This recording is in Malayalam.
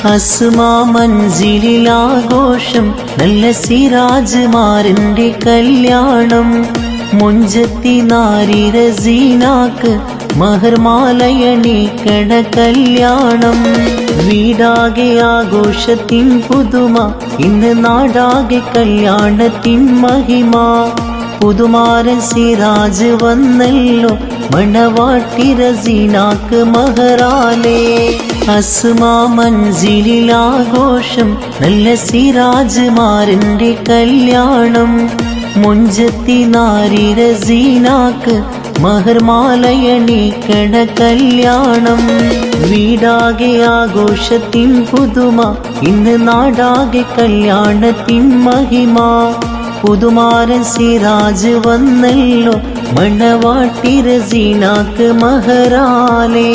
അസ്മാ മൻസിലിലാഘോഷം നല്ല സിറാജ്മാരന്റെ കല്യാണം മുഞ്ചത്തി നാരി റസീനാക്ക് മഹർമാലയണിക്കണ കല്യാണം വീടാകെ ആഘോഷത്തിൻ പുതുമ ഇന്ന് നാടാകെ കല്യാണത്തിൻ മഹിമ പുതുമാരൻ സിറാജ് വന്നല്ലോ മണവാട്ടി റസീനാക്ക് മഹറാലേ അസ്മാ മൻസിലിലാഘോഷം നല്ല സിറാജ്മാരന്റെ കല്യാണം മുഞ്ചത്തി നാരി റസീനാക്ക് മഹർമാലയണിക്കണ കല്യാണം വീടാകെ ആഘോഷത്തിൻ പുതുമ ഇന്ന് നാടാകെ കല്യാണത്തിൻ മഹിമ പുതുമാരൻ സിറാജ് വന്നല്ലോ മണവാട്ടി റസീനാക്ക് മഹറാലേ